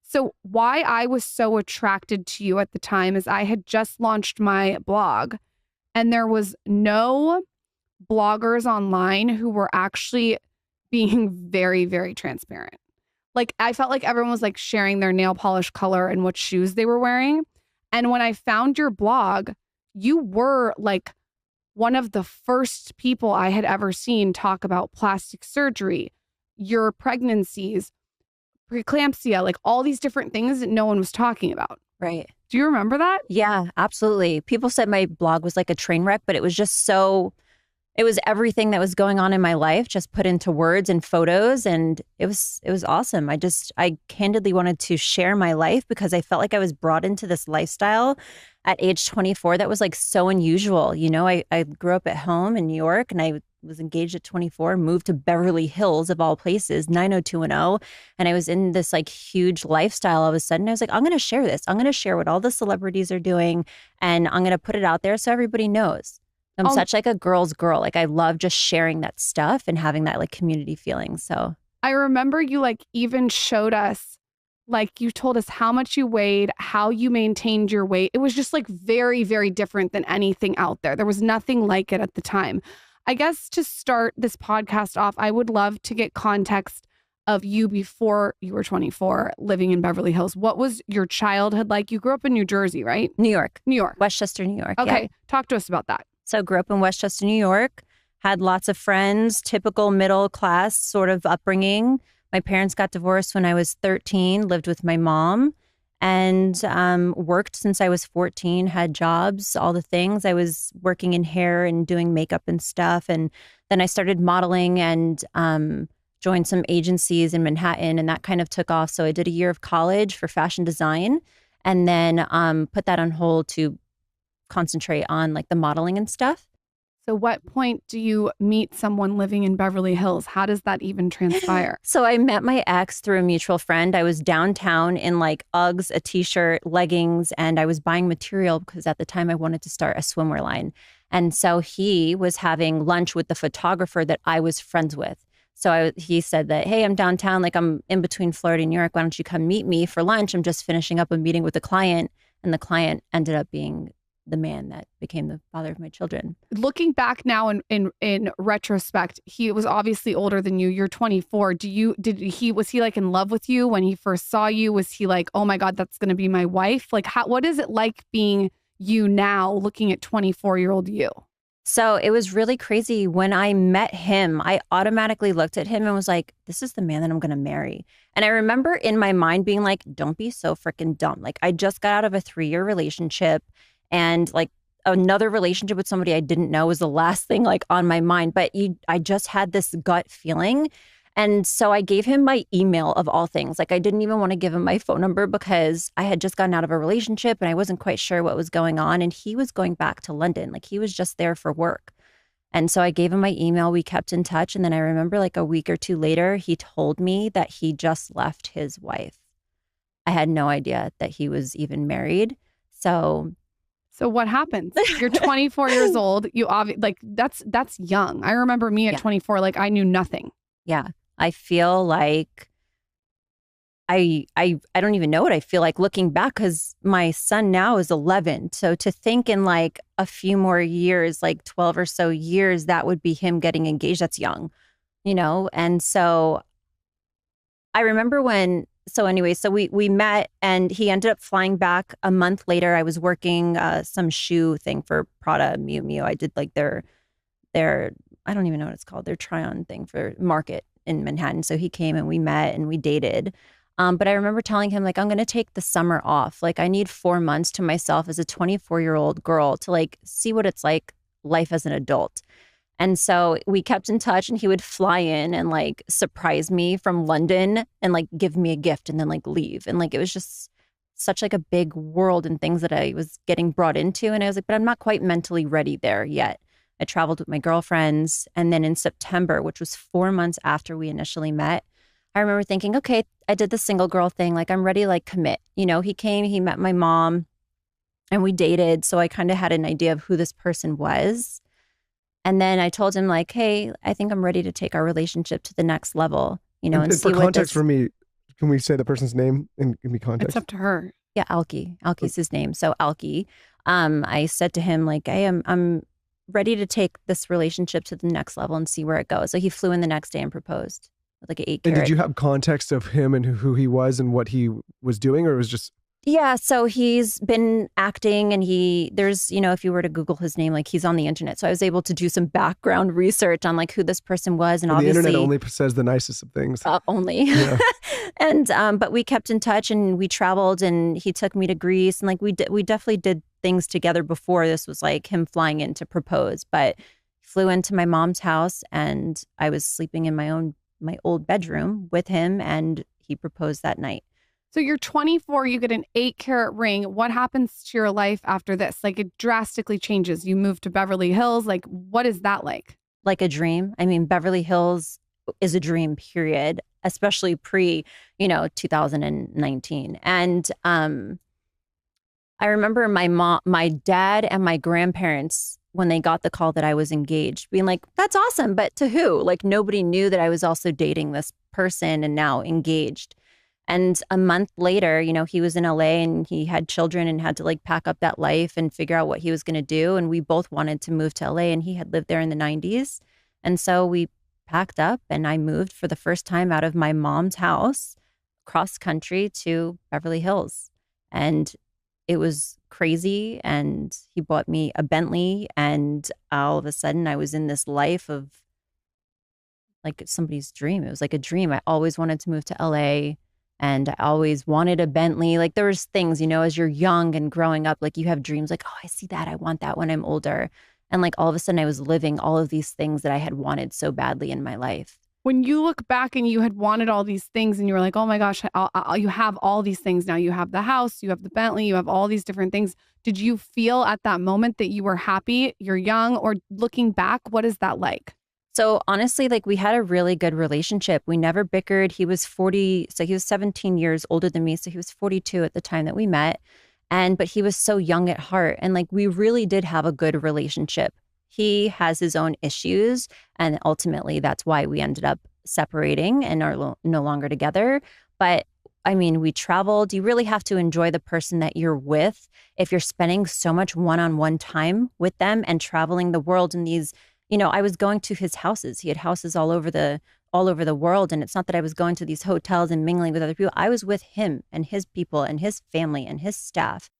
So why I was so attracted to you at the time is I had just launched my blog and there was no bloggers online who were actually being very, very transparent. Like I felt like everyone was like sharing their nail polish color and what shoes they were wearing. And when I found your blog, you were like one of the first people I had ever seen talk about plastic surgery, your pregnancies, preeclampsia, like all these different things that no one was talking about. Right. Do you remember that? Yeah, absolutely. People said my blog was like a train wreck, but it was just it was everything that was going on in my life just put into words and photos, and it was awesome. I candidly wanted to share my life because I felt like I was brought into this lifestyle at age 24 that was like so unusual. You know, I grew up at home in New York and I was engaged at 24, moved to Beverly Hills of all places, 90210. And I was in this like huge lifestyle all of a sudden. I was like, I'm going to share this. I'm going to share what all the celebrities are doing and I'm going to put it out there so everybody knows. I'm such like a girl's girl. Like I love just sharing that stuff and having that like community feeling. So I remember you like even showed us, like you told us how much you weighed, how you maintained your weight. It was just like very, very different than anything out there. There was nothing like it at the time. I guess to start this podcast off, I would love to get context of you before you were 24 living in Beverly Hills. What was your childhood like? You grew up in New Jersey, right? New York. New York. Westchester, New York. Okay. Yeah. Talk to us about that. So grew up in Westchester, New York, had lots of friends, typical middle class sort of upbringing. My parents got divorced when I was 13, lived with my mom and worked since I was 14, had jobs, all the things. I was working in hair and doing makeup and stuff. And then I started modeling and joined some agencies in Manhattan and that kind of took off. So I did a year of college for fashion design and then put that on hold to concentrate on like the modeling and stuff. So what point do you meet someone living in Beverly Hills? How does that even transpire? So I met my ex through a mutual friend. I was downtown in like Uggs, a t-shirt, leggings, and I was buying material because at the time I wanted to start a swimwear line. And so he was having lunch with the photographer that I was friends with. So he said that, hey, I'm downtown, like I'm in between Florida and New York. Why don't you come meet me for lunch? I'm just finishing up a meeting with a client. And the client ended up being the man that became the father of my children. Looking back now in retrospect, he was obviously older than you. You're 24. Was he like in love with you when he first saw you? Was he like, oh my God, that's going to be my wife? Like, what is it like being you now looking at 24-year-old you? So it was really crazy. When I met him, I automatically looked at him and was like, this is the man that I'm going to marry. And I remember in my mind being like, don't be so freaking dumb. Like I just got out of a 3-year relationship. And like another relationship with somebody I didn't know was the last thing like on my mind. But I just had this gut feeling. And so I gave him my email of all things. Like I didn't even want to give him my phone number because I had just gotten out of a relationship and I wasn't quite sure what was going on. And he was going back to London. Like he was just there for work. And so I gave him my email. We kept in touch. And then I remember like a week or two later, he told me that he just left his wife. I had no idea that he was even married. So what happens? You're 24 years old. You like that's young. I remember me at 24, like I knew nothing. Yeah. I feel like I don't even know what I feel like looking back because my son now is 11. So to think in like a few more years, like 12 or so years, that would be him getting engaged. That's young, you know? And so I remember so we met and he ended up flying back a month later. I was working some shoe thing for Prada, Miu Miu. I did like their, I don't even know what it's called, their try-on thing for market in Manhattan. So he came and we met and we dated. But I remember telling him like, I'm going to take the summer off. Like I need 4 months to myself as a 24-year-old girl to like see what it's like life as an adult. And so we kept in touch and he would fly in and like surprise me from London and like give me a gift and then like leave. And like, it was just such like a big world and things that I was getting brought into. And I was like, but I'm not quite mentally ready there yet. I traveled with my girlfriends. And then in September, which was 4 months after we initially met, I remember thinking, okay, I did the single girl thing. Like I'm ready to like commit. You know, he came, he met my mom and we dated. So I kind of had an idea of who this person was. And then I told him like, hey, I think I'm ready to take our relationship to the next level, you know, and for see context what for me, Can we say the person's name and give me context? It's up to her. Yeah, Alki. Alki's his name. So Alki, I said to him like, hey, I'm ready to take this relationship to the next level and see where it goes. So he flew in the next day and proposed with like an 8 And carat. did you have context of him and who he was and what he was doing, or it was just? Yeah, so he's been acting and there's, if you were to Google his name, like he's on the internet. So I was able to do some background research on like who this person was. And The obviously internet only says the nicest of things. Only. Yeah. And, but we kept in touch and we traveled and he took me to Greece and like we definitely did things together before this was like him flying in to propose, but flew into my mom's house and I was sleeping in my old bedroom with him and he proposed that night. So you're 24, you get an 8-carat ring. What happens to your life after this? Like it drastically changes. You move to Beverly Hills. Like what is that like? Like a dream. I mean, Beverly Hills is a dream, period, especially pre, 2019. And I remember my dad and my grandparents, when they got the call that I was engaged, being like, that's awesome, but to who? Like nobody knew that I was also dating this person and now engaged. And a month later, he was in LA and he had children and had to like pack up that life and figure out what he was going to do. And we both wanted to move to LA and he had lived there in the 90s. And so we packed up and I moved for the first time out of my mom's house cross country to Beverly Hills. And it was crazy. And he bought me a Bentley. And all of a sudden I was in this life of like somebody's dream. It was like a dream. I always wanted to move to LA. And I always wanted a Bentley. Like there was things, as you're young and growing up, like you have dreams like, oh, I see that. I want that when I'm older. And like all of a sudden I was living all of these things that I had wanted so badly in my life. When you look back and you had wanted all these things and you were like, oh my gosh, you have all these things now. You have the house, you have the Bentley, you have all these different things. Did you feel at that moment that you were happy? You're young, or looking back, what is that like? So honestly, like we had a really good relationship. We never bickered. He was 40, so he was 17 years older than me. So he was 42 at the time that we met. But he was so young at heart. And like we really did have a good relationship. He has his own issues. And ultimately, that's why we ended up separating and are no longer together. But I mean, we traveled. You really have to enjoy the person that you're with. If you're spending so much one-on-one time with them and traveling the world in these, I was going to his houses. He had houses all over the world. And it's not that I was going to these hotels and mingling with other people. I was with him and his people and his family and his staff.